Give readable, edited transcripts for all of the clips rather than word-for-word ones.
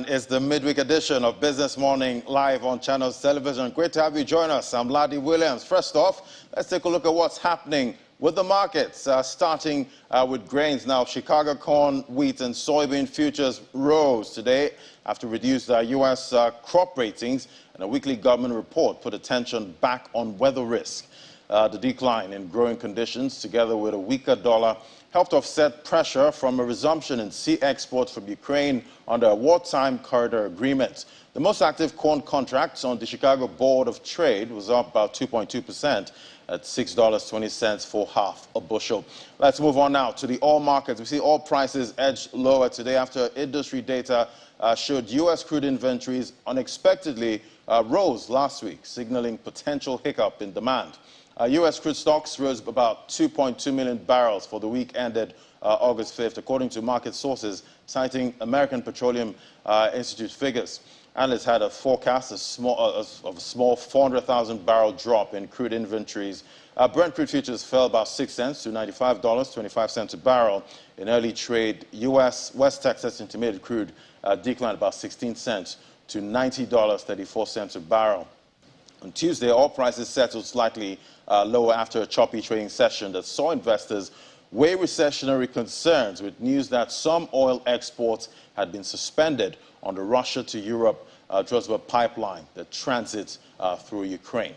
And it's the midweek edition of Business Morning live on Channels Television. Great to have you join us. I'm Ladi Williams. First off, let's take a look at what's happening with the markets, starting with grains. Now, Chicago corn, wheat, and soybean futures rose today after reduced U.S. crop ratings, and a weekly government report put attention back on weather risk. The decline in growing conditions, together with a weaker dollar, helped offset pressure from a resumption in sea exports from Ukraine under a wartime corridor agreement. The most active corn contracts on the Chicago Board of Trade was up about 2.2% at $6.20 for half a bushel. Let's move on now to the oil markets. We see oil prices edged lower today after industry data showed U.S. crude inventories unexpectedly rose last week, signaling potential hiccup in demand. U.S. crude stocks rose about 2.2 million barrels for the week ended August 5th, according to market sources, citing American Petroleum Institute figures. Analysts had a forecast of a small 400,000 barrel drop in crude inventories. Brent crude futures fell about 6 cents to $95.25 a barrel. In early trade, U.S. West Texas Intermediate crude declined about 16 cents to $90.34 a barrel. On Tuesday, oil prices settled slightly lower after a choppy trading session that saw investors weigh recessionary concerns with news that some oil exports had been suspended on the Russia to Europe Druzhba pipeline that transits through Ukraine.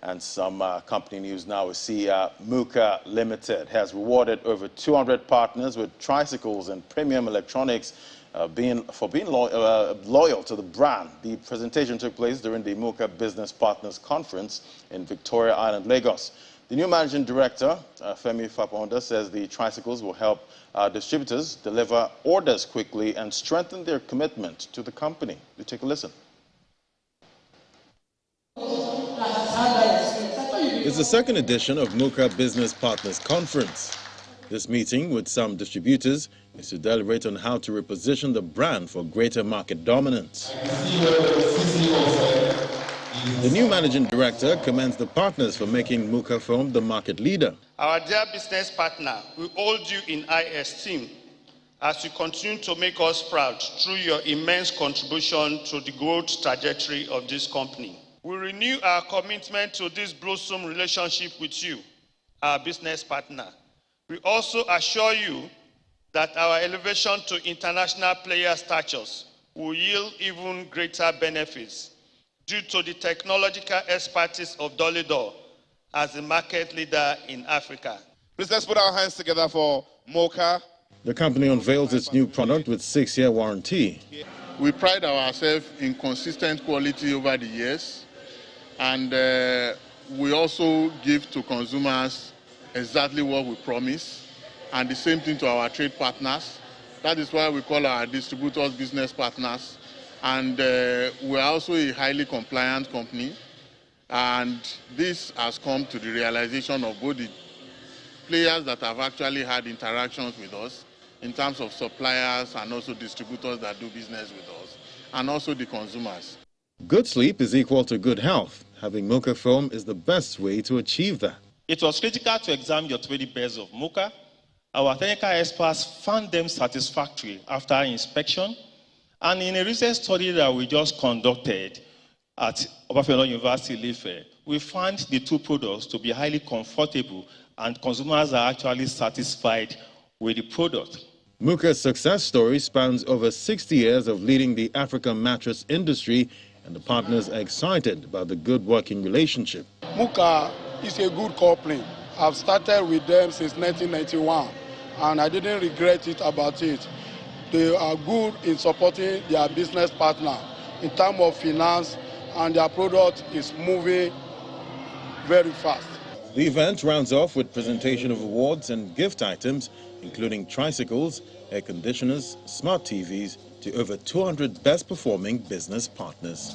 And some company news now. We see Muka Limited has rewarded over 200 partners with tricycles and premium electronics for being loyal to the brand. The presentation took place during the Muka Business Partners Conference in Victoria Island, Lagos. The new managing director, Femi Faponda, says the tricycles will help distributors deliver orders quickly and strengthen their commitment to the company. You take a listen. It's the second edition of Muka Business Partners Conference. This meeting with some distributors is to deliberate on how to reposition the brand for greater market dominance. The new managing director commends the partners for making Muka Foam the market leader. Our dear business partner, we hold you in high esteem as you continue to make us proud through your immense contribution to the growth trajectory of this company. We renew our commitment to this blossom relationship with you, our business partner. We also assure you that our elevation to international player status will yield even greater benefits due to the technological expertise of Dolidor as the market leader in Africa. Please let's put our hands together for Muka. The company unveils its new product with 6-year warranty. We pride ourselves in consistent quality over the years, and we also give to consumers exactly what we promise, and the same thing to our trade partners. That is why we call our distributors business partners. And we're also a highly compliant company, and this has come to the realization of both the players that have actually had interactions with us in terms of suppliers and also distributors that do business with us, and also the consumers. Good sleep is equal to good health. Having Muka Foam is the best way to achieve that. It was critical to examine your 20 pairs of Muka. Our technical experts found them satisfactory after inspection. And in a recent study that we just conducted at Obafemi University, Ife, we found the two products to be highly comfortable, and consumers are actually satisfied with the product. Muka's success story spans over 60 years of leading the African mattress industry, and the partners are excited about the good working relationship. Muka is a good company. I've started with them since 1991, and I didn't regret it about it. They are good in supporting their business partner in terms of finance, and their product is moving very fast. The event rounds off with presentation of awards and gift items, including tricycles, air conditioners, smart TVs, to over 200 best performing business partners.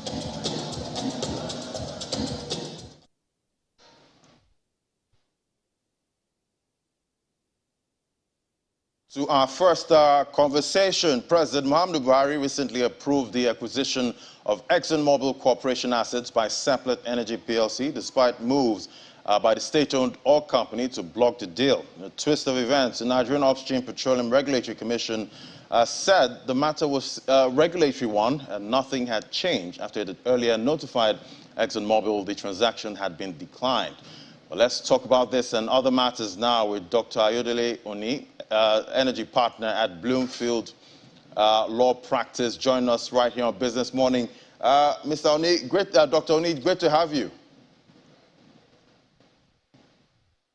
To our first conversation, President Muhammadu Buhari recently approved the acquisition of ExxonMobil Corporation assets by Seplat Energy PLC, despite moves by the state-owned oil company to block the deal. In a twist of events, the Nigerian Upstream Petroleum Regulatory Commission said the matter was a regulatory one and nothing had changed after it had earlier notified ExxonMobil the transaction had been declined. Well, let's talk about this and other matters now with Dr. Ayodele Oni, energy partner at Bloomfield Law Practice, joining us right here on Business Morning. Mr. Oni, Dr. Oni, great to have you.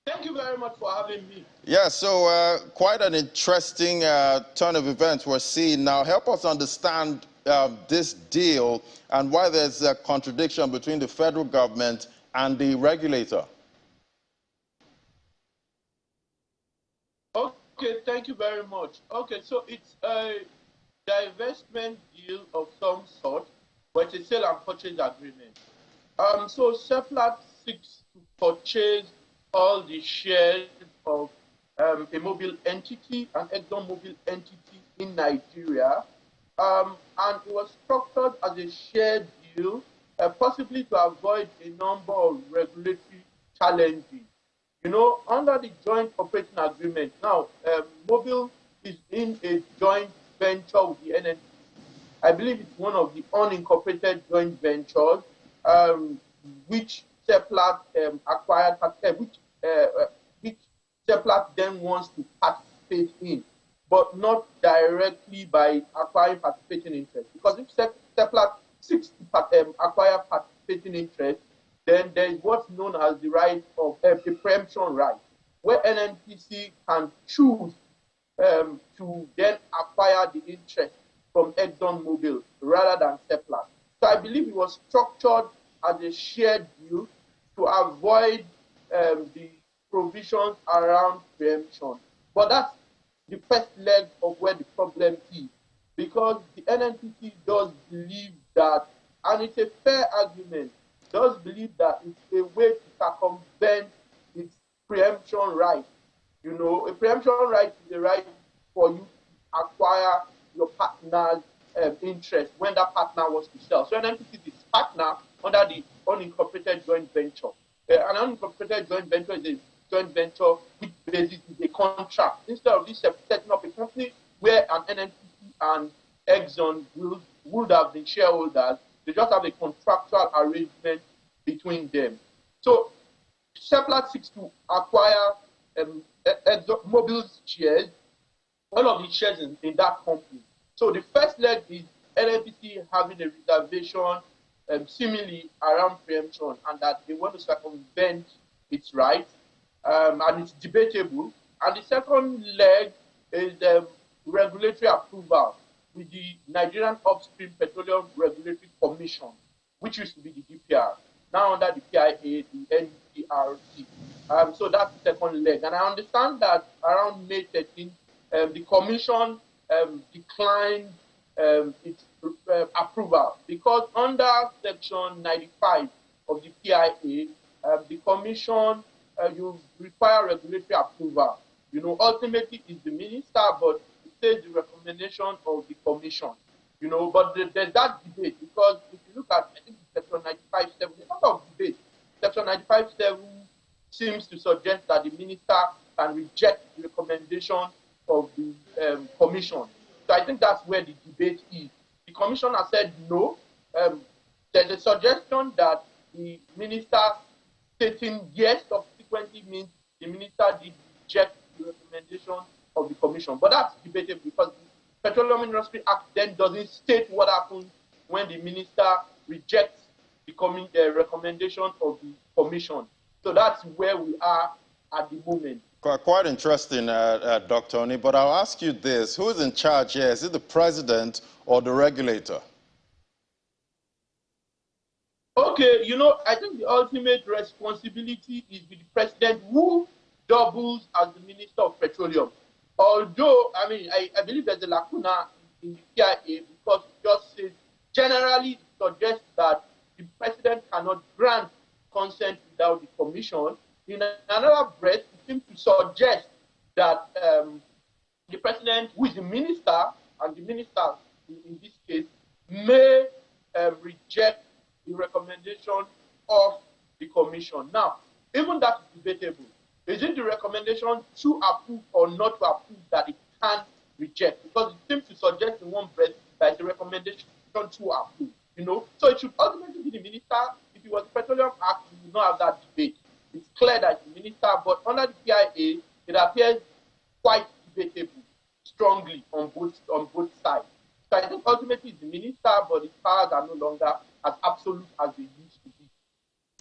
Thank you very much for having me. Yeah, so quite an interesting turn of events we're seeing now. Help us understand this deal and why there's a contradiction between the federal government and the regulator. Okay, thank you very much. Okay, so it's a divestment deal of some sort, but it's a sale and purchase agreement. So Seplat seeks to purchase all the shares of a mobile entity, an ExxonMobil entity in Nigeria, and it was structured as a shared deal, possibly to avoid a number of regulatory challenges. You know, under the joint operating agreement, now, Mobil is in a joint venture with the NNPC. I believe it's one of the unincorporated joint ventures, which Seplat acquired, which Seplat then wants to participate in, but not directly by acquiring participating interest. Because if Seplat seeks to acquire participating interest, then there is what's known as the right of a preemption right, where NNPC can choose to then acquire the interest from ExxonMobil rather than Seplat. So I believe it was structured as a shared deal to avoid the provisions around preemption. But that's the first leg of where the problem is, because the NNPC does believe that, and it's a fair argument, does believe that it's a way to circumvent its preemption right. You know, a preemption right is a right for you to acquire your partner's interest when that partner wants to sell. So NNPC is partner under the unincorporated joint venture. An unincorporated joint venture is a joint venture which basis is a contract. Instead of this setting up a company where an NNPC and Exxon would have been shareholders, they just have a contractual arrangement between them. So Seplat seeks to acquire ExxonMobil's shares, all of the shares in that company. So the first leg is NNPC having a reservation seemingly around preemption, and that they want to circumvent its rights, and it's debatable. And the second leg is regulatory approval with the Nigerian Upstream Petroleum Regulatory Commission, which used to be the DPR, now under the PIA, the NPRC. So that's the second leg. And I understand that around May 13th, the Commission declined its approval, because under Section 95 of the PIA, the Commission, you require regulatory approval. You know, ultimately it's the minister, but it says the recommendation of the Commission. You know, but there's that debate, because if you look at, I think, Section 95.7, there's a lot of debate. Section 95.7 seems to suggest that the minister can reject the recommendation of the Commission. So I think that's where the debate is. The Commission has said no. There's a suggestion that the minister stating yes subsequently means the minister did reject the recommendation of the Commission. But that's debatable, because the Petroleum Industry Act then doesn't state what happens when the minister rejects the recommendation of the Commission. So that's where we are at the moment. Quite interesting, Dr. Oni, but I'll ask you this. Who is in charge here? Is it the president or the regulator? Okay, you know, I think the ultimate responsibility is with the president, who doubles as the Minister of Petroleum. Although, I mean, I believe there's a lacuna in the PIA, because it just says, generally suggests that the president cannot grant consent without the Commission. In another breath, it seems to suggest that the president, who is the minister, and the minister in this case, may reject the recommendation of the Commission. Now, even that is debatable. Is it the recommendation to approve or not to approve that it can't reject, because it seems to suggest in one breath that it's a recommendation to approve. So it should ultimately be the minister. If it was the Petroleum Act, we would not have that debate. It's clear that the minister, but under the PIA, it appears quite debatable strongly on both sides. So I think ultimately it's the minister, but his powers are no longer as absolute as they used to be.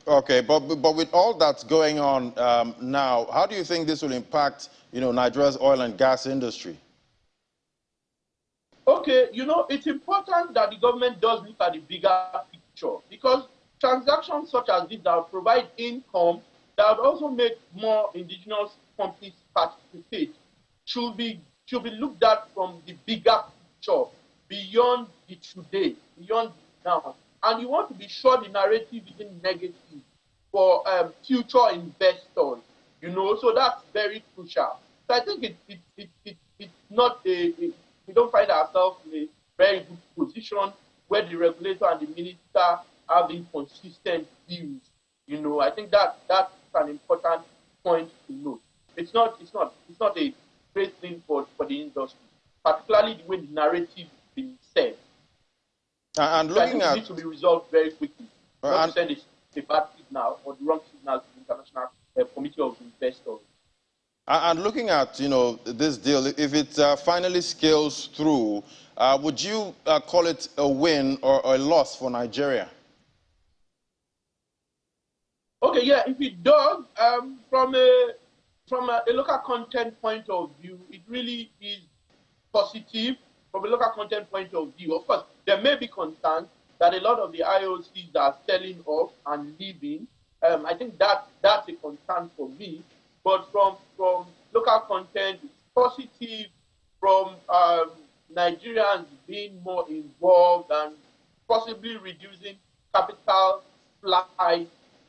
Okay, but with all that's going on now, how do you think this will impact, Nigeria's oil and gas industry? Okay, it's important that the government does look at the bigger picture, because transactions such as this that will provide income, that would also make more indigenous companies participate, should be looked at from the bigger picture, beyond the today, beyond the now. And you want to be sure the narrative isn't negative for future investors, so that's very crucial. So I think it's not we don't find ourselves in a very good position where the regulator and the minister have inconsistent views. I think that's an important point to note. It's not a great thing for the industry, particularly the way the narrative is being said. And looking so I think it needs to be resolved very quickly. Not to send a bad signal or the wrong signal to the International Committee of Investors. And looking at, this deal, if it finally scales through, would you call it a win or a loss for Nigeria? Okay, yeah, if it does, from a local content point of view, it really is positive from a local content point of view. Of course, there may be concerns that a lot of the IOCs are selling off and leaving. I think that's a concern for me. But from local content, it's positive. From Nigerians being more involved and possibly reducing capital flight,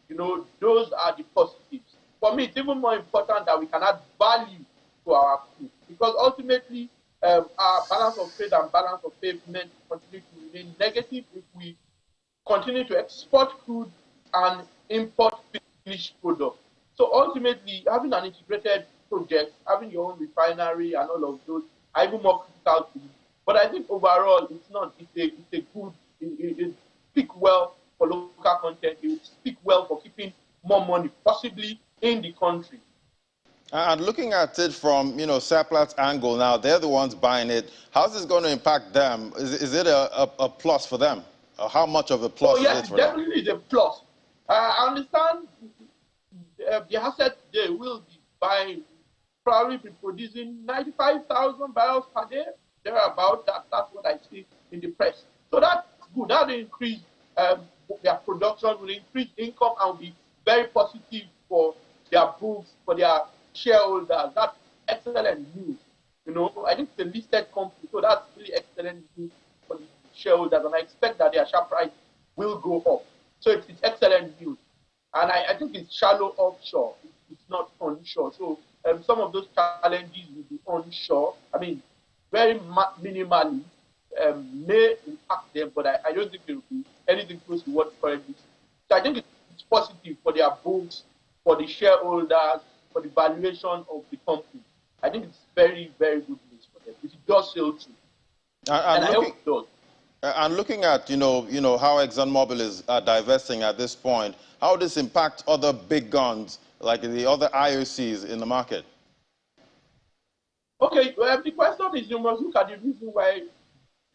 those are the positives. For me, it's even more important that we can add value to our crew, because ultimately our balance of trade and balance of payment continue to remain negative if we continue to export crude and import finished products. So ultimately, having an integrated project, having your own refinery and all of those are even more critical to you. But I think overall, it's not. It's a good. It speaks well for local content. It will speak well for keeping more money, possibly in the country. And looking at it from, Seplat's angle now, they're the ones buying it. How's this going to impact them? Is it a plus for them? How much of a plus is it for them? Definitely is a plus. I understand the asset they will be buying, probably be producing 95,000 barrels per day, thereabout. That's what I see in the press. So that's good. That will increase their production, will increase income, and will be very positive for their books, for their shareholders. That's excellent news. I think it's a listed company, so that's really excellent news for the shareholders, and I expect that their share price will go up. So it's excellent news. And I think it's shallow offshore. It's not onshore. So some of those challenges will be onshore. I mean, very minimally may impact them, but I don't think it will be anything close to what currently is. So I think it's positive for their books, for the shareholders, for the valuation of the company. I think it's very, very good news for them. If it does sail through. And I hope it does. And looking at, how ExxonMobil is divesting at this point, how does this impact other big guns, like the other IOCs in the market? Okay, well, the question is, you must look at the reason why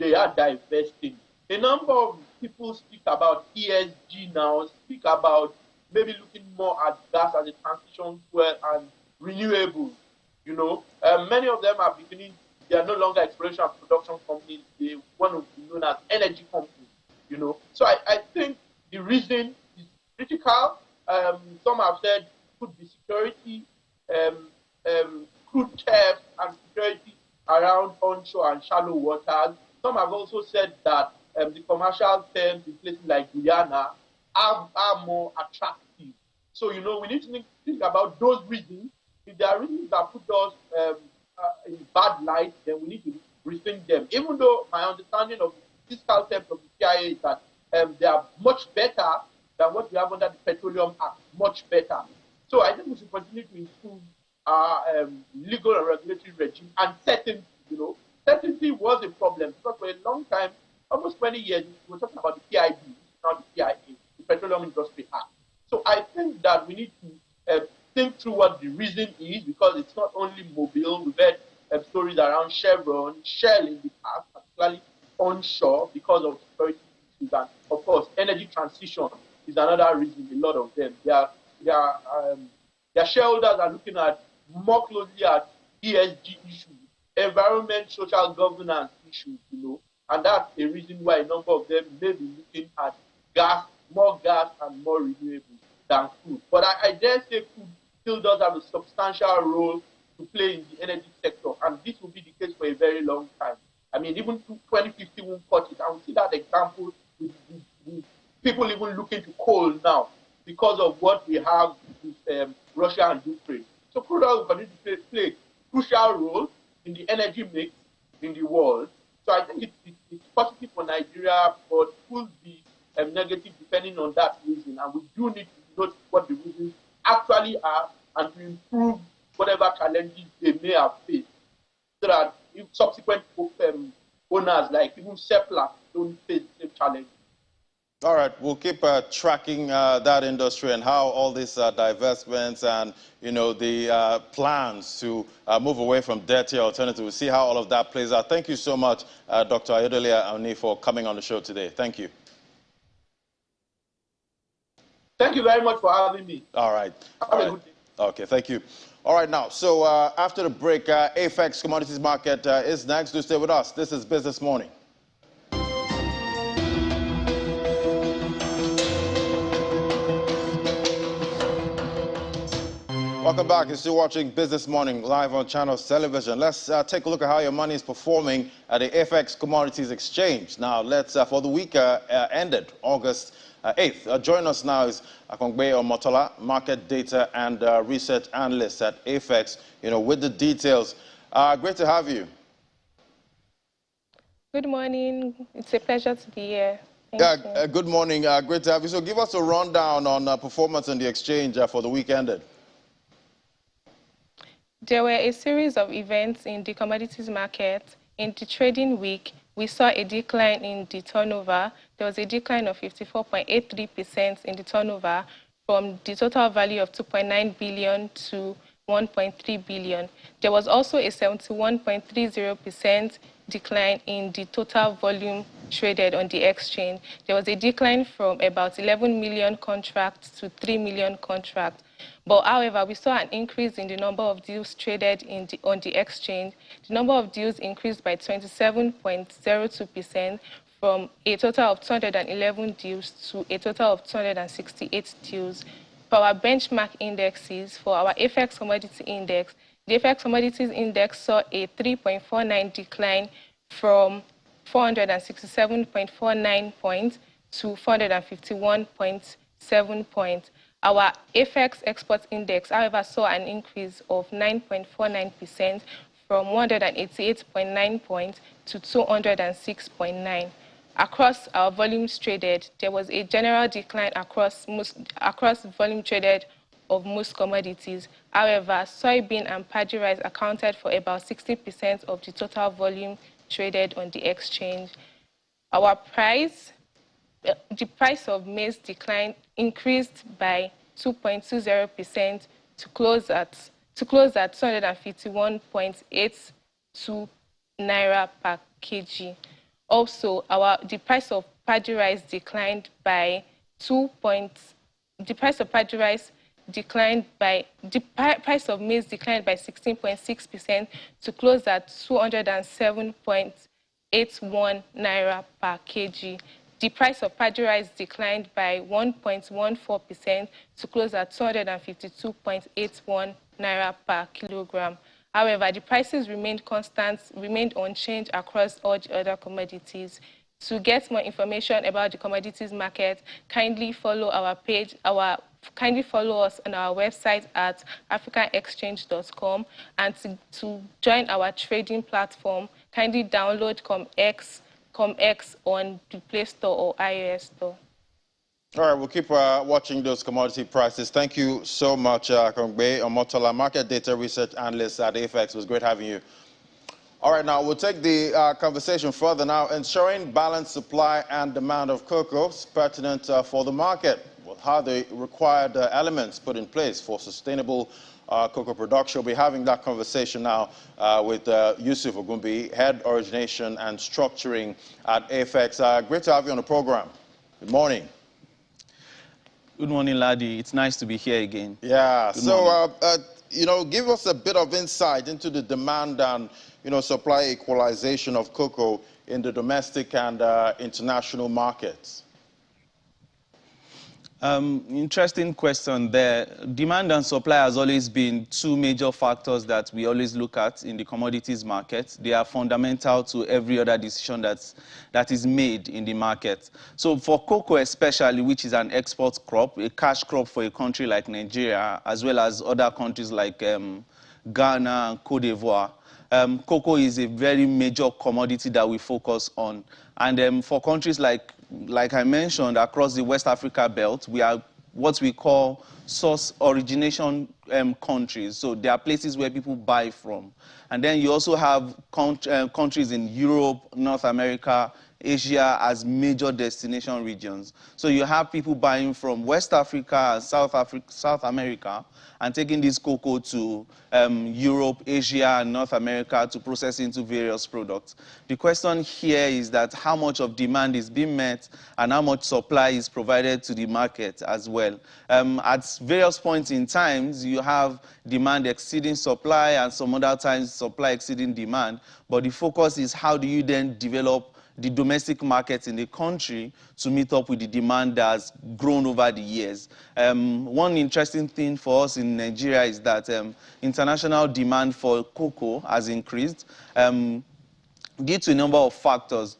they are divesting. A number of people speak about ESG now, speak about maybe looking more at gas as a transition fuel and renewables. Many of them are beginning. They are no longer exploration and production companies. They want to be known as energy companies. So I think the reason is critical. Some have said could be security, crude theft and security around onshore and shallow waters. Some have also said that the commercial terms in places like Guyana are more attractive. So, we need to think about those reasons. If there are reasons that put us in bad light, then we need to rethink them. Even though my understanding of the fiscal terms of the CIA is that they are much better than what we have under the Petroleum Act, much better. So I think we should continue to improve our legal and regulatory regime and certainty, volatility was a problem because for a long time, almost 20 years, we were talking about the PIB, not the PIA, the Petroleum Industry Act. So I think that we need to think through what the reason is, because it's not only Mobile. We've heard stories around Chevron, Shell in the past, particularly onshore, because of security issues. And of course, energy transition is another reason. A lot of them, their shareholders are looking at more closely at ESG issues, environment, social governance issues, and that's a reason why a number of them may be looking at more gas and more renewables than food. But I dare say food still does have a substantial role to play in the energy sector, and this will be the case for a very long time. I mean, even 2050 won't cut it, and we see that example with people even looking to coal now because of what we have with Russia and Ukraine. So crude oil will continue to play a crucial role in the energy mix in the world. So I think it's positive for Nigeria, but could be negative depending on that reason. And we do need to note what the reasons actually are and to improve whatever challenges they may have faced, so that if subsequent owners, like even Seplat, don't face the same challenge. All right, we'll keep tracking that industry and how all these divestments and, the plans to move away from dirty alternatives. We'll see how all of that plays out. Thank you so much, Dr. Ayodele Oni, for coming on the show today. Thank you. Thank you very much for having me. All right. Have a good day. Okay, thank you. All right, now, so after the break, AFEX Commodities Market is next. Do stay with us. This is Business Morning. Welcome back. You're still watching Business Morning live on Channels Television. Let's take a look at how your money is performing at the AFEX Commodities Exchange. Now, let's for the week ended August 8th. Join us now is Akongbe Omotola, market data and research analyst at AFEX, with the details. Great to have you. Good morning. It's a pleasure to be here. Thank you. Good morning. Great to have you. So give us a rundown on performance on the exchange for the week ended. There were a series of events in the commodities market. In the trading week, we saw a decline in the turnover. There was a decline of 54.83% in the turnover from the total value of 2.9 billion to 1.3 billion. There was also a 71.30% decline in the total volume traded on the exchange. There was a decline from about 11 million contracts to 3 million contracts. But however, we saw an increase in the number of deals traded on the exchange. The number of deals increased by 27.02% from a total of 211 deals to a total of 268 deals. For our benchmark indexes, for our AFEX Commodity Index, the AFEX Commodities Index saw a 3.49 decline from 467.49 points to 451.7 points. Our AFEX Export Index, however, saw an increase of 9.49% from 188.9 points to 206.9. Across our volumes traded, there was a general decline across volume traded of most commodities. However, soybean and paddy rice accounted for about 60% of the total volume traded on the exchange. The price of maize increased by 2.20% to close at 251.82 naira per kg. Also, the price of paddy rice declined by the price of maize declined by 16.6% to close at 207.81 naira per kg. The price of paddy rice declined by 1.14% to close at 252.81 naira per kilogram. However, the prices remained unchanged across all the other commodities. To get more information about the commodities market, kindly follow our page, kindly follow us on our website at africanexchange.com, and to join our trading platform, kindly download ComX on the Play Store or iOS Store. All right, we'll keep watching those commodity prices. Thank you so much, Akongbe Omotola, market data research analyst at AFEX. It was great having you. All right, now we'll take the conversation further now. Ensuring balanced supply and demand of cocoa is pertinent for the market. With how the required elements put in place for sustainable cocoa production. We'll be having that conversation now with Yusuf Ogumbi, Head Origination and Structuring at AFEX. Great to have you on the program. Good morning. Good morning, Ladi. It's nice to be here again. Yeah, Good so, give us a bit of insight into the demand and, supply equalization of cocoa in the domestic and international markets. Interesting question there. Demand and supply has always been two major factors that we always look at in the commodities market. They are fundamental to every other decision that is made in the market. So for cocoa especially, which is an export crop, a cash crop for a country like Nigeria, as well as other countries like Ghana and Cote d'Ivoire, cocoa is a very major commodity that we focus on. And for countries like I mentioned, across the West Africa belt, we are what we call source origination countries. So there are places where people buy from. And then you also have countries in Europe, North America, Asia as major destination regions. So you have people buying from West Africa and South America and taking this cocoa to Europe, Asia, and North America to process into various products. The question here is that how much of demand is being met and how much supply is provided to the market as well. At various points in time, you have demand exceeding supply and some other times supply exceeding demand. But the focus is how do you then develop the domestic market in the country to meet up with the demand that has grown over the years. One interesting thing for us in Nigeria is that international demand for cocoa has increased due to a number of factors.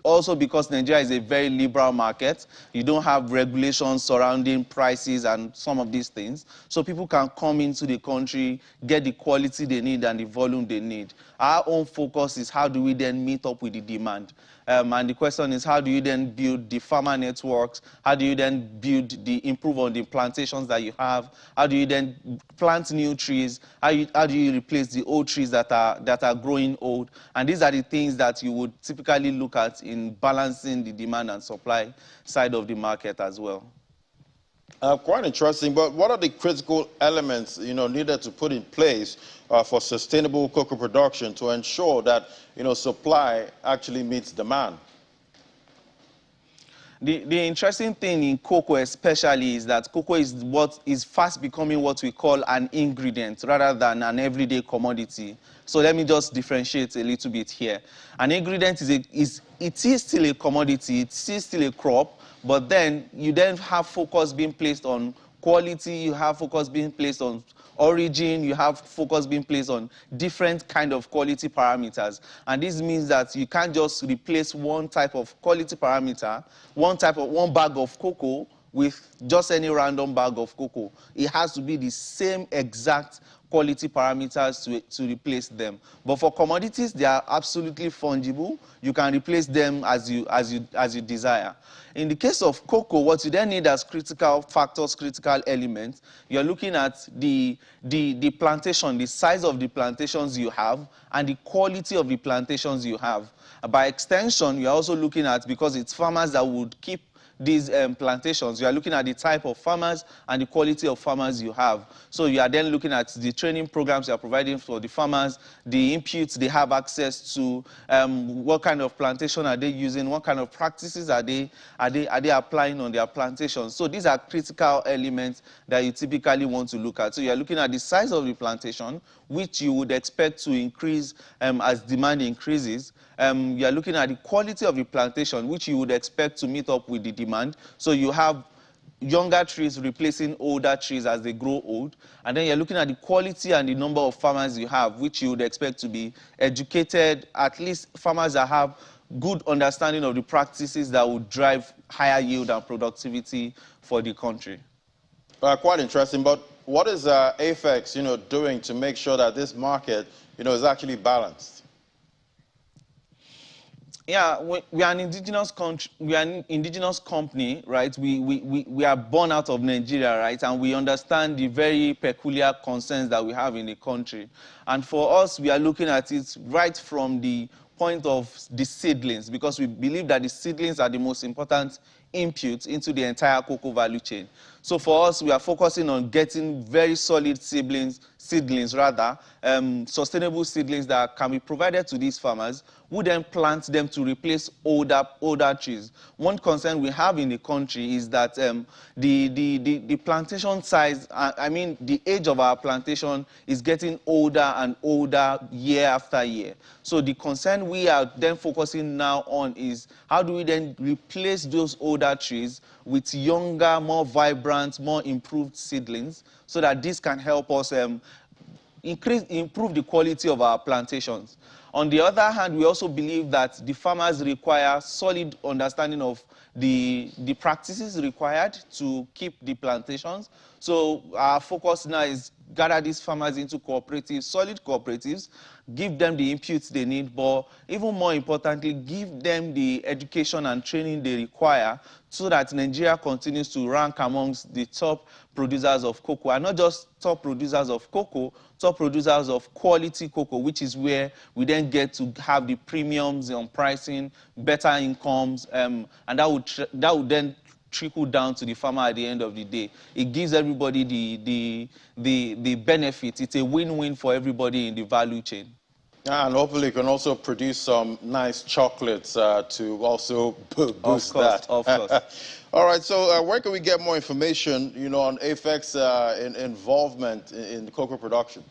Also because Nigeria is a very liberal market, you don't have regulations surrounding prices and some of these things. So people can come into the country, get the quality they need and the volume they need. Our own focus is how do we then meet up with the demand? And the question is how do you then build the farmer networks? How do you then improve on the plantations that you have? How do you then plant new trees? How do you replace the old trees that are growing old? And these are the things that you would typically look at in balancing the demand and supply side of the market as well. Quite interesting, but what are the critical elements needed to put in place for sustainable cocoa production to ensure that supply actually meets demand? The interesting thing in cocoa especially is that cocoa is fast becoming what we call an ingredient rather than an everyday commodity. So let me just differentiate a little bit here. An ingredient is still a commodity, it is still a crop, but then you then have focus being placed on quality, you have focus being placed on origin, you have focus being placed on different kind of quality parameters. And this means that you can't just replace one type of quality parameter, one bag of cocoa with just any random bag of cocoa. It has to be the same exact quality parameters to replace them. But for commodities, they are absolutely fungible. You can replace them as you desire. In the case of cocoa, what you then need as critical factors, critical elements, you're looking at the plantation, the size of the plantations you have, and the quality of the plantations you have. By extension, you're also looking at, because it's farmers that would keep these plantations, you are looking at the type of farmers and the quality of farmers you have. So you are then looking at the training programs you are providing for the farmers, the inputs they have access to, what kind of plantation are they using, what kind of practices are they applying on their plantations. So these are critical elements that you typically want to look at. So you are looking at the size of the plantation, which you would expect to increase as demand increases. You are looking at the quality of the plantation, which you would expect to meet up with the demand. So you have younger trees replacing older trees as they grow old. And then you're looking at the quality and the number of farmers you have, which you would expect to be educated, at least farmers that have good understanding of the practices that would drive higher yield and productivity for the country. Quite interesting, but what is AFEX, doing to make sure that this market, is actually balanced? Yeah, we are an indigenous country. We are an indigenous company, right? We are born out of Nigeria, right? And we understand the very peculiar concerns that we have in the country. And for us, we are looking at it right from the point of the seedlings, because we believe that the seedlings are the most important input into the entire cocoa value chain. So for us, we are focusing on getting very solid seedlings, sustainable seedlings that can be provided to these farmers, who then plant them to replace older trees. One concern we have in the country is that the plantation size, I mean the age of our plantation is getting older and older year after year. So the concern we are then focusing now on is how do we then replace those older trees with younger, more vibrant, more improved seedlings, so that this can help us improve the quality of our plantations. On the other hand, we also believe that the farmers require solid understanding of the practices required to keep the plantations. So our focus now is gather these farmers into cooperatives, solid cooperatives, give them the inputs they need, but even more importantly, give them the education and training they require so that Nigeria continues to rank amongst the top producers of cocoa, and not just top producers of cocoa, top producers of quality cocoa, which is where we then get to have the premiums on pricing, better incomes, and that would then trickle down to the farmer at the end of the day. It gives everybody the benefit. It's a win-win for everybody in the value chain. And hopefully you can also produce some nice chocolates to also boost that. Of course. All right, so where can we get more information, on AFEX involvement in cocoa production?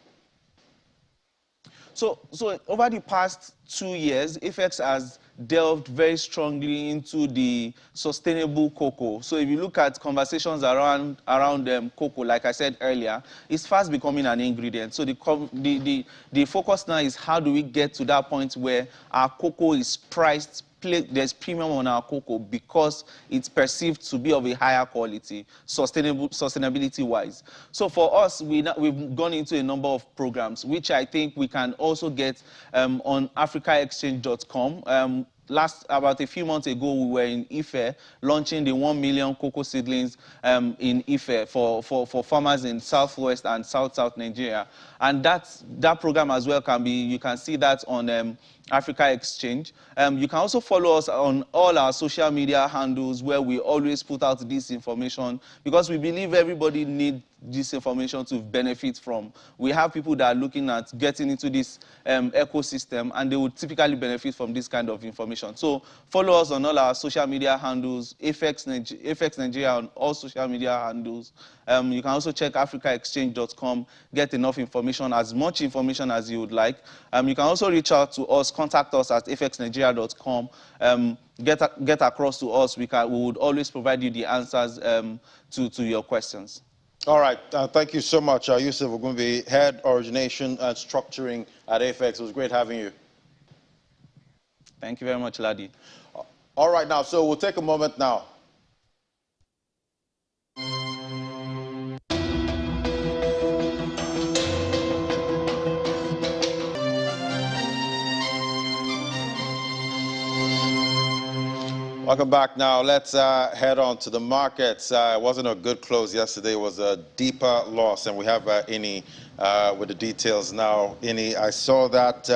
So over the past 2 years, AFEX has delved very strongly into the sustainable cocoa. So if you look at conversations around cocoa, like I said earlier, it's fast becoming an ingredient. So the focus now is how do we get to that point where our cocoa is priced, there's premium on our cocoa because it's perceived to be of a higher quality, sustainability-wise. So for us, we've gone into a number of programs, which I think we can also get on AfricaExchange.com. About a few months ago, we were in Ife launching the 1 million cocoa seedlings in Ife for farmers in Southwest and South Nigeria. And that program as well you can see that on Africa Exchange. You can also follow us on all our social media handles where we always put out this information, because we believe everybody needs this information to benefit from. We have people that are looking at getting into this ecosystem, and they would typically benefit from this kind of information. So follow us on all our social media handles, AFEX Nigeria on all social media handles. You can also check AfricaExchange.com, get enough information, as much information as you would like. You can also reach out to us, contact us at afexnigeria.com. Get across to us. We would always provide you the answers to your questions. All right. Thank you so much, Yusuf Ogunbi, Head Origination and Structuring at AFEX. It was great having you. Thank you very much, Ladi. All right, now, so we'll take a moment now. Welcome back. Now let's head on to the markets. It wasn't a good close yesterday. It was a deeper loss, and we have Ini with the details now. Ini, I saw that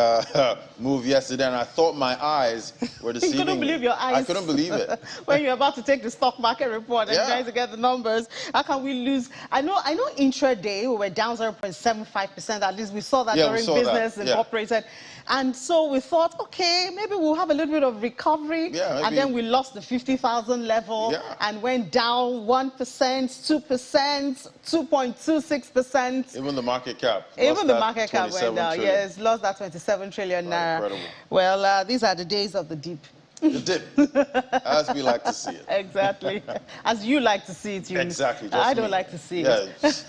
move yesterday, and I thought my eyes were deceiving me. You couldn't believe your eyes. I couldn't believe it. When you're about to take the stock market report and trying to get the numbers, how can we lose? I know intraday we were down 0.75%. At least we saw that during Business Incorporated. And so we thought, okay, maybe we'll have a little bit of recovery. Yeah, and then we lost the 50,000 level and went down 1%, 2%, 2.26%. Even the market cap. Even the market cap went down. Yes, lost that 27 trillion naira. Incredible. Well, these are the days of the dip. The dip, as we like to see it. Exactly. As you like to see it, Yunus. Exactly. I don't like to see it.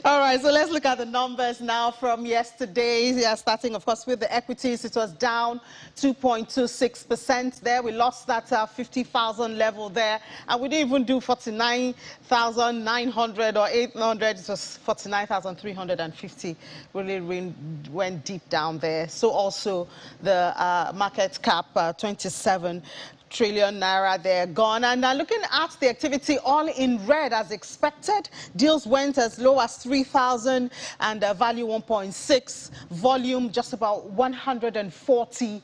All right, so let's look at the numbers now from yesterday. Yeah, starting, of course, with the equities. It was down 2.26% there. We lost that 50,000 level there. And we didn't even do 49,900 or 800. It was 49,350. Really went deep down there. So also the market cap, 27 trillion naira there gone. And looking at the activity, all in red as expected. Deals went as low as 3,000 and value 1.6. Volume just about 140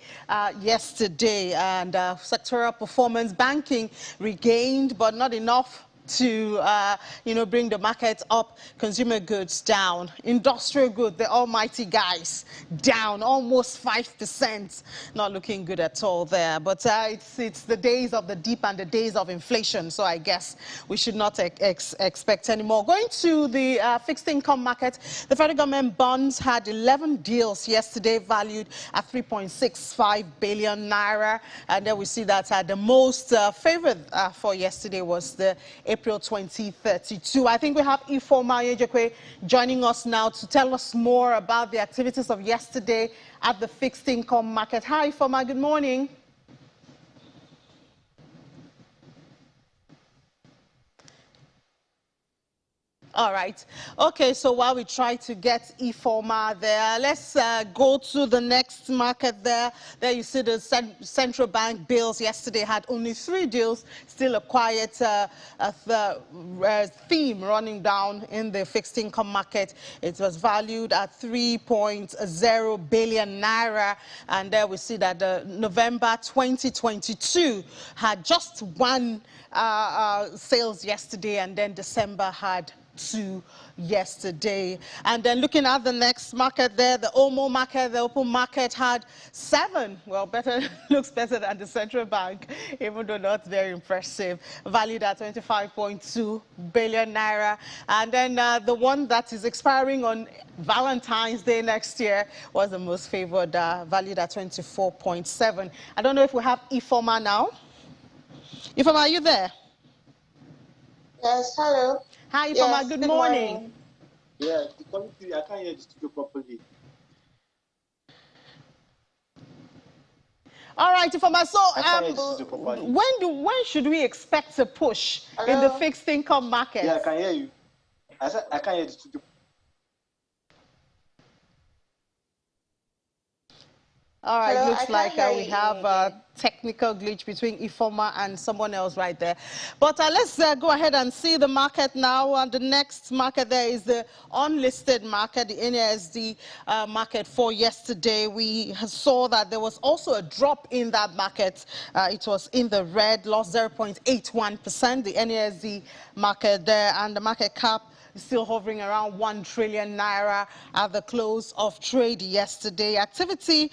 yesterday. And sectoral performance, banking regained, but not enough to bring the market up. Consumer goods down. Industrial goods, the almighty guys, down almost 5%. Not looking good at all there. But it's the days of the dip and the days of inflation. So I guess we should not expect any more. Going to the fixed income market, the federal government bonds had 11 deals yesterday valued at 3.65 billion naira. And then we see that the most favored for yesterday was the April 2032. I think we have Ifeoma Ejekwe joining us now to tell us more about the activities of yesterday at the fixed income market. Hi, Ifeoma, good morning. All right. Okay, so while we try to get Ifeoma there, let's go to the next market there. There you see the central bank bills yesterday had only 3 deals, still a quiet theme running down in the fixed income market. It was valued at 3.0 billion naira. And there we see that November 2022 had just 1 sales yesterday, and then December had 2 yesterday. And then looking at the next market there, the OMO market, the open market had 7. Well, looks better than the central bank, even though not very impressive. Valued at 25.2 billion naira. And then the one that is expiring on Valentine's Day next year was the most favored, valued at 24.7. I don't know if we have Ifeoma now. Ifeoma, are you there? Yes, hello. Hi, Ifeoma, yes, good morning. Yeah, the quality, I can't hear the studio properly. All right, Ifeoma, so when should we expect a push in the fixed income market? Yeah, I can hear you. I said I can't hear the studio. All right, hello, looks like we have a technical glitch between Ifeoma and someone else right there. But let's go ahead and see the market now. And the next market there is the unlisted market, the NASD market for yesterday. We saw that there was also a drop in that market. It was in the red, lost 0.81%, the NASD market there, and the market cap still hovering around 1 trillion naira at the close of trade yesterday. Activity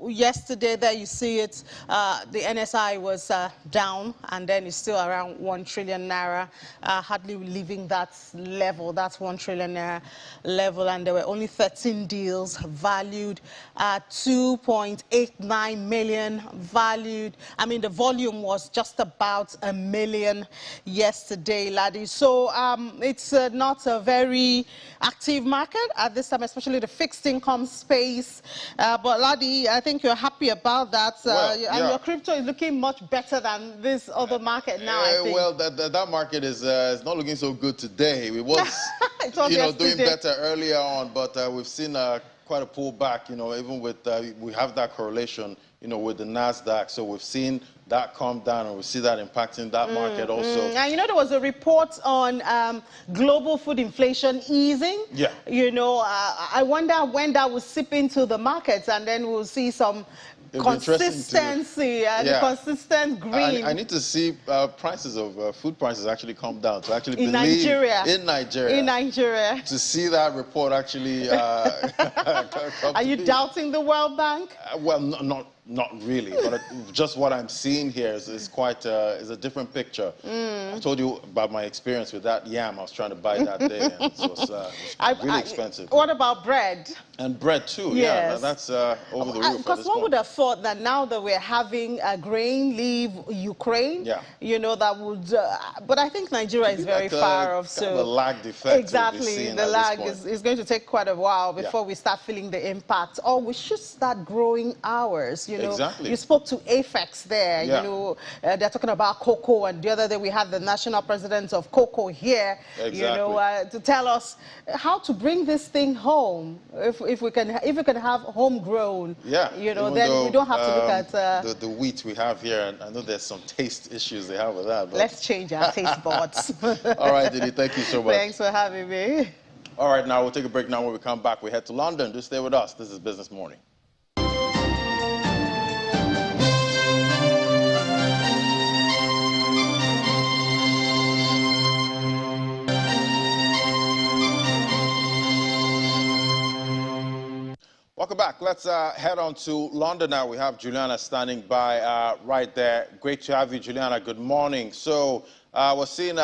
yesterday, there you see it, the NSI was down, and then it's still around 1 trillion naira, hardly leaving that level, that's 1 trillion naira level, and there were only 13 deals valued at 2.89 million valued. I mean, the volume was just about 1 million yesterday, laddie. So it's not a very active market at this time, especially the fixed income space. But laddie, I think you're happy about that. And your crypto is looking much better than this other market now, I think. Well, that market is not looking so good today. It was, doing better earlier on, but we've seen quite a pullback, even with, we have that correlation, with the NASDAQ. So we've seen that calm down, and we see that impacting that market also. And there was a report on global food inflation easing. Yeah. I wonder when that will seep into the markets, and then we'll see some consistency and consistent green. I need to see prices of food prices actually come down to actually believe in Nigeria to see that report actually. Are you doubting the World Bank? Well, not Not really, but just what I'm seeing here is quite is a different picture. I told you about my experience with that yam I was trying to buy that day, and it was really expensive. What about bread? And bread too, yes. Yeah, that's over the roof. Because one would have thought that now that we're having a grain leave Ukraine, you know, that would, but I think Nigeria is very far off. So the lag effect. Exactly, the lag is going to take quite a while before we start feeling the impact. Or we should start growing ours. You know, you spoke to AFEX there. You know, they're talking about cocoa, and the other day we had the national president of cocoa here. You know, to tell us how to bring this thing home. If we can have homegrown, you know, then we don't have to look at the wheat we have here. And I know there's some taste issues they have with that. But let's change our taste buds. All right, Didi, thank you so much. Thanks for having me. All right, now we'll take a break. Now when we come back, we head to London. Do stay with us. This is Business Morning. Welcome back. Let's head on to London now. We have Juliana standing by right there. Great to have you, Juliana. Good morning. So we're seeing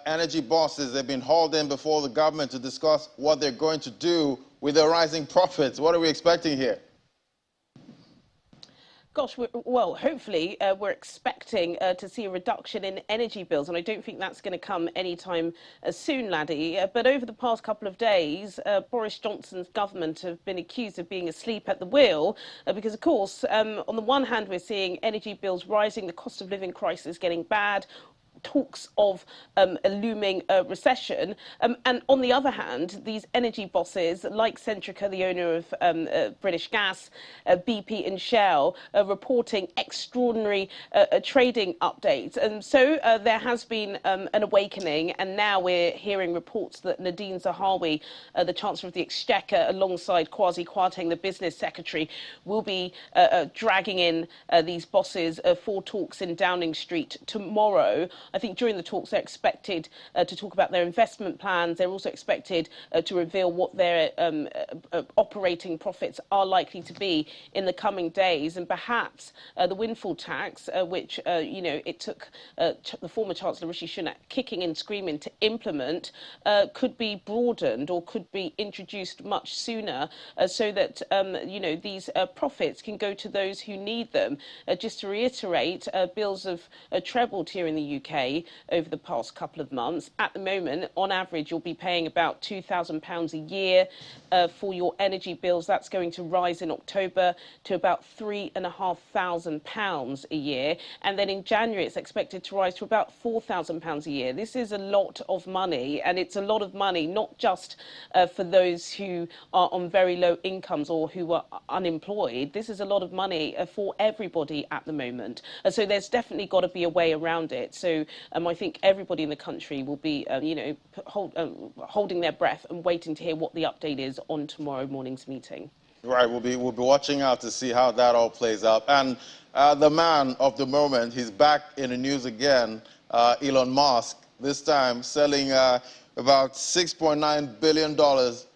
energy bosses. They've been hauled in before the government to discuss what they're going to do with their rising profits. What are we expecting here? Gosh, well, hopefully we're expecting to see a reduction in energy bills, and I don't think that's going to come anytime soon, Laddie. But over the past couple of days, Boris Johnson's government have been accused of being asleep at the wheel because, of course, on the one hand, we're seeing energy bills rising, the cost of living crisis getting bad, talks of a looming recession. And on the other hand, these energy bosses, like Centrica, the owner of British Gas, BP and Shell, are reporting extraordinary trading updates. And so there has been an awakening, and now we're hearing reports that Nadine Zahawi, the Chancellor of the Exchequer, alongside Kwasi Kwarteng, the Business Secretary, will be dragging in these bosses for talks in Downing Street tomorrow. I think during the talks they're expected to talk about their investment plans. They're also expected to reveal what their operating profits are likely to be in the coming days, and perhaps the windfall tax, which you know, it took the former Chancellor Rishi Sunak kicking and screaming to implement, could be broadened or could be introduced much sooner, so that you know, these profits can go to those who need them. Just to reiterate, bills have trebled here in the UK over the past couple of months. At the moment, on average, you'll be paying about £2,000 a year for your energy bills. That's going to rise in October to about £3,500 a year. And then in January, it's expected to rise to about £4,000 a year. This is a lot of money, and it's a lot of money not just for those who are on very low incomes or who are unemployed. This is a lot of money for everybody at the moment. So there's definitely got to be a way around it. So I think everybody in the country will be, you know, holding their breath and waiting to hear what the update is on tomorrow morning's meeting. Right, we'll be watching out to see how that all plays out. And the man of the moment, he's back in the news again, Elon Musk, this time selling about $6.9 billion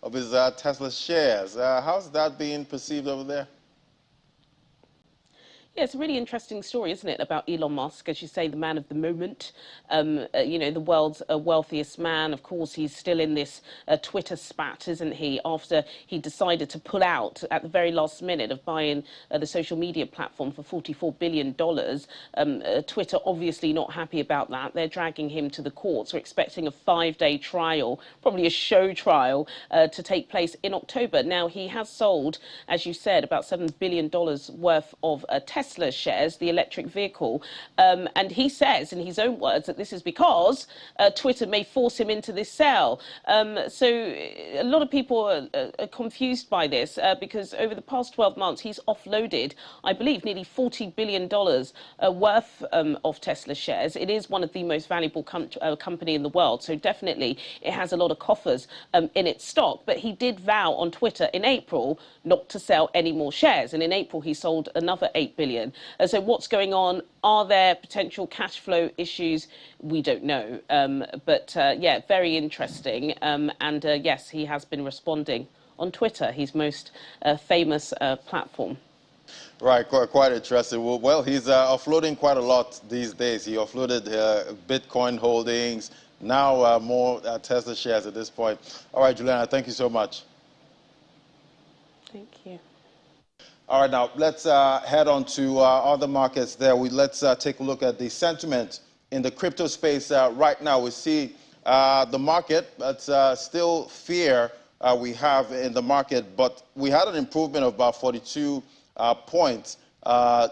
of his Tesla shares. How's that being perceived over there? Yeah, it's a really interesting story, isn't it, about Elon Musk, as you say, the man of the moment, you know, the world's wealthiest man. Of course, he's still in this Twitter spat, isn't he, after he decided to pull out at the very last minute of buying the social media platform for $44 billion. Twitter obviously not happy about that. They're dragging him to the courts. We're expecting a 5-day trial, probably a show trial, to take place in October. Now, he has sold, as you said, about $7 billion worth of Tesla shares, the electric vehicle, and he says in his own words that this is because Twitter may force him into this sale. So a lot of people are confused by this because over the past 12 months he's offloaded, I believe, nearly $40 billion worth of Tesla shares. It is one of the most valuable company in the world, so definitely it has a lot of coffers in its stock. But he did vow on Twitter in April not to sell any more shares, and in April he sold another $8 billion. So what's going on? Are there potential cash flow issues? We don't know. But yeah, very interesting. And yes, he has been responding on Twitter, his most famous platform. Right, quite interesting. Well, he's offloading quite a lot these days. He offloaded Bitcoin holdings, now more Tesla shares at this point. All right, Juliana, thank you so much. Thank you. All right, now let's head on to other markets there. Let's take a look at the sentiment in the crypto space right now. We see the market, it's still fear we have in the market, but we had an improvement of about 42 points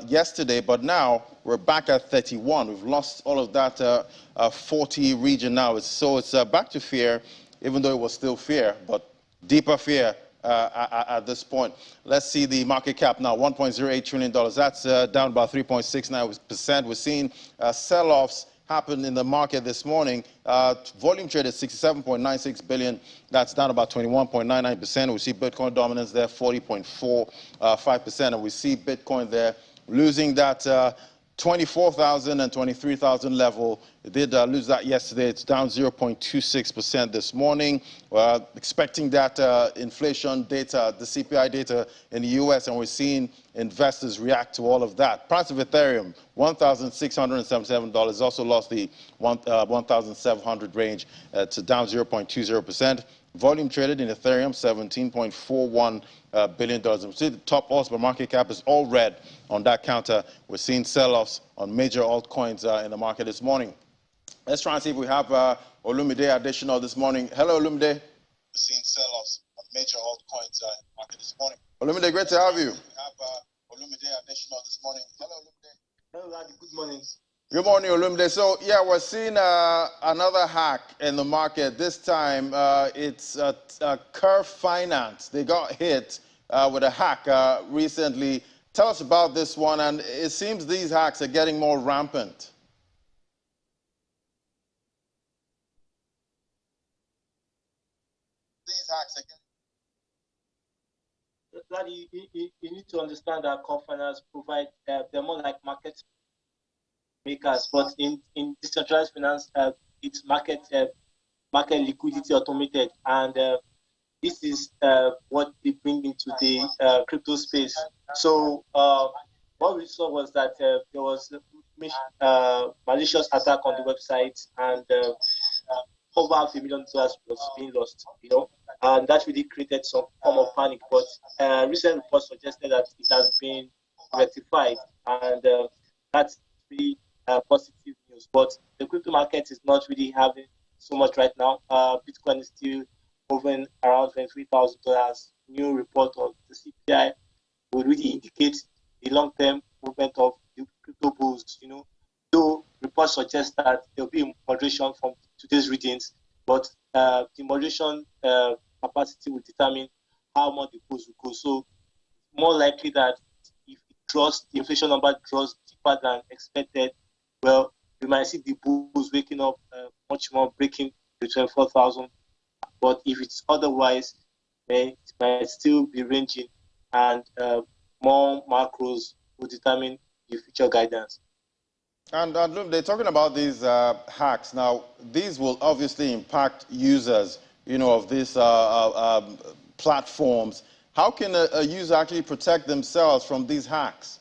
yesterday, but now we're back at 31. We've lost all of that 40 region now. So it's back to fear, even though it was still fear, but deeper fear at this point. Let's see the market cap now, $1.08 trillion. That's down about 3.69%. We're seeing sell-offs happen in the market this morning. Volume traded 67.96 billion. That's down about 21.99%. We see Bitcoin dominance there, 40.45%. And we see Bitcoin there losing that 24,000 and 23,000 level. It did lose that yesterday. It's down 0.26% this morning. Expecting that inflation data, the CPI data in the US, and we're seeing investors react to all of that. Price of Ethereum, $1,677. Also lost the 1,700 range to down 0.20%. Volume traded in Ethereum, $17.41 billion. And we see the top odds per market cap is all red on that counter. We're seeing sell-offs on major altcoins in the market this morning. Let's try and see if we have Olumide additional this morning. Hello, Olumide. We're seeing sell-offs on major altcoins in the market this morning. Olumide, great to have you. We have Olumide additional this morning. Hello, Olumide. Hello, Ladi. Good morning. Good morning, Olumide. So, yeah, we're seeing another hack in the market. This time, it's Curve Finance. They got hit with a hack recently. Tell us about this one. And it seems these hacks are getting more rampant. These hacks are getting... Ladi, you need to understand that Curve Finance provide, they're more like market makers, but in decentralized finance, it's market liquidity automated, and this is what they bring into the crypto space. So what we saw was that there was a malicious attack on the website, and over $500,000 was being lost, and that really created some form of panic. But recent reports suggested that it has been rectified, and that's really positive news. But the crypto market is not really having so much right now. Bitcoin is still moving around $23,000. New report of the CPI will really indicate the long-term movement of the crypto bulls. Though reports suggest that there will be moderation from today's readings, but the moderation capacity will determine how much the bulls will go. So more likely that if the inflation number draws deeper than expected, well, we might see the bulls waking up much more, breaking the 24,000. But if it's otherwise, then it might still be ranging, and more macros will determine the future guidance. And look, they're talking about these hacks. Now, these will obviously impact users, of these platforms. How can a user actually protect themselves from these hacks?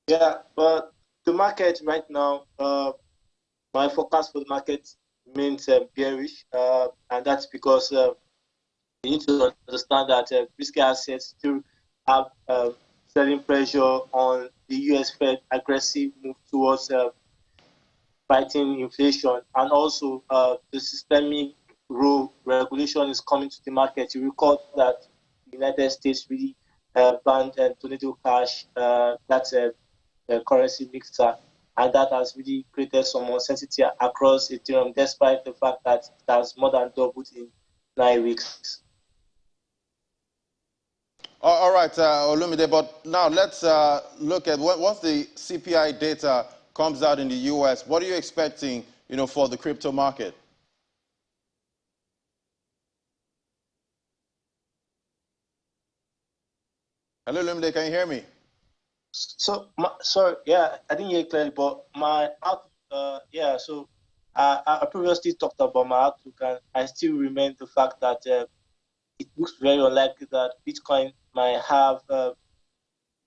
Yeah, but the market right now, my forecast for the market remains bearish, and that's because you need to understand that risky assets still have selling pressure on the US Fed aggressive move towards fighting inflation, and also the systemic rule regulation is coming to the market. You recall that the United States really banned tornado cash, that's a currency mixer, and that has really created some uncertainty across Ethereum, despite the fact that it has more than doubled in 9 weeks. All right, Olumide, but now let's look at once the CPI data comes out in the US, what are you expecting, for the crypto market? Hello, Olumide, can you hear me? So, sorry, yeah, I didn't hear it clearly, but my outlook, so I previously talked about my outlook, and I still remain the fact that it looks very unlikely that Bitcoin might have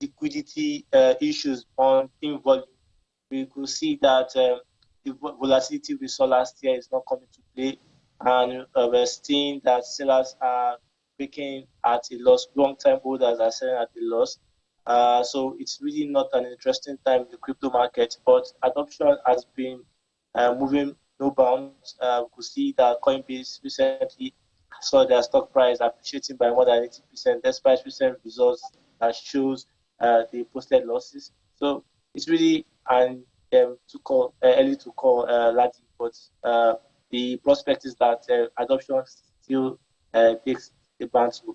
liquidity issues on in volume. We could see that the volatility we saw last year is not coming to play, and we're seeing that sellers are making at a loss, long-term holders are selling at a loss. So it's really not an interesting time in the crypto market, but adoption has been moving no bounds. We could see that Coinbase recently saw their stock price appreciating by more than 80% despite recent results that shows they posted losses. So it's really early to call Ladi, but the prospect is that adoption still takes the bantu.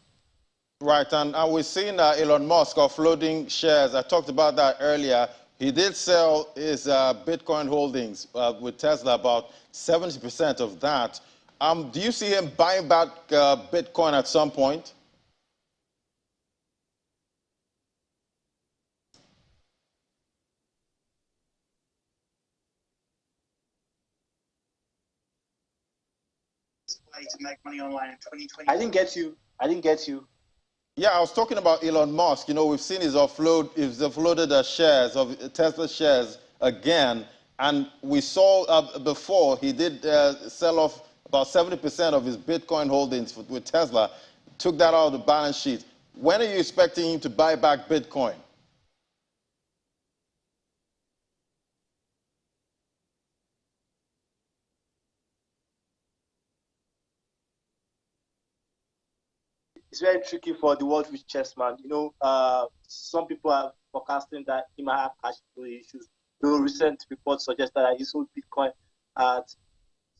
Right, and we've seen Elon Musk offloading shares. I talked about that earlier. He did sell his Bitcoin holdings with Tesla, about 70% of that. Do you see him buying back Bitcoin at some point? To make money online in 2020. I didn't get you. Yeah, I was talking about Elon Musk. You know, we've seen he's offloaded shares of Tesla shares again, and we saw before he did sell off about 70% of his Bitcoin holdings with Tesla, took that out of the balance sheet. When are you expecting him to buy back Bitcoin? It's very tricky for the world richest man. You know, some people are forecasting that he might have cash flow issues. Though recent reports suggest that he sold Bitcoin at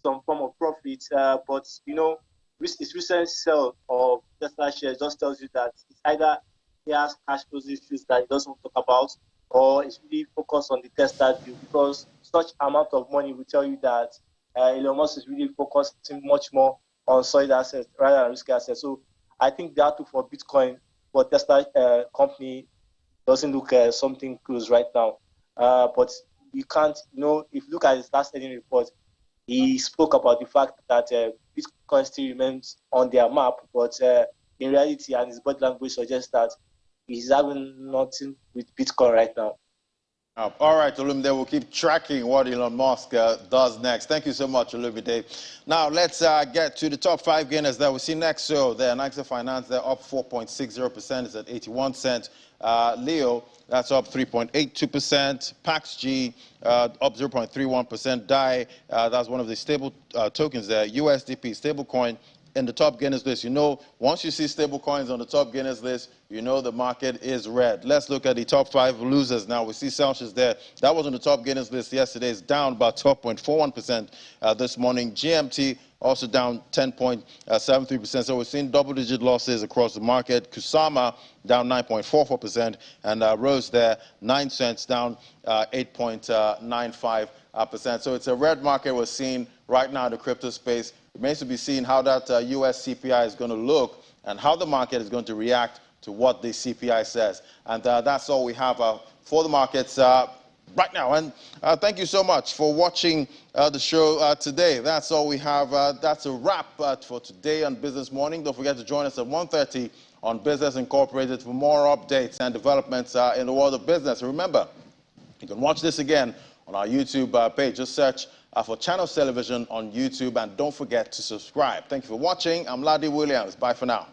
some form of profit. But you know, his recent sale of Tesla shares just tells you that it's either he has cash flow issues that he doesn't talk about, or it's really focused on the Tesla deal, because such amount of money will tell you that Elon Musk is really focusing much more on solid assets rather than risky assets. So I think the outlook for Bitcoin for Tesla company doesn't look something close right now. But you can't, you know, if you look at his last earnings report, he spoke about the fact that Bitcoin still remains on their map, but in reality, and his body language suggests that he's having nothing with Bitcoin right now. All right, Olumide, we'll keep tracking what Elon Musk does next. Thank you so much, Olumide. Now, let's get to the top 5 gainers that we see next. So, there, Nike Finance, they're up 4.60%. It's at 81 cents. Leo, that's up 3.82%. PaxG, up 0.31%. DAI, that's one of the stable tokens there. USDP, stablecoin, in the top gainers list. You know, once you see stable coins on the top gainers list, you know the market is red. Let's look at the top 5 losers now. We see Celsius there. That was on the top gainers list yesterday. It's down about 12.41% this morning. GMT also down 10.73%. So we're seeing double-digit losses across the market. Kusama down 9.44%. And Rose there, 9 cents, down 8.95%. So it's a red market we're seeing right now in the crypto space. It remains to be seen how that U.S. CPI is going to look and how the market is going to react to what the CPI says. And that's all we have for the markets right now. And thank you so much for watching the show today. That's all we have. That's a wrap for today on Business Morning. Don't forget to join us at 1:30 on Business Incorporated for more updates and developments in the world of business. And remember, you can watch this again on our YouTube page. Just search for Channels Television on YouTube, and don't forget to subscribe. Thank you for watching. I'm Ladi Williams. Bye for now.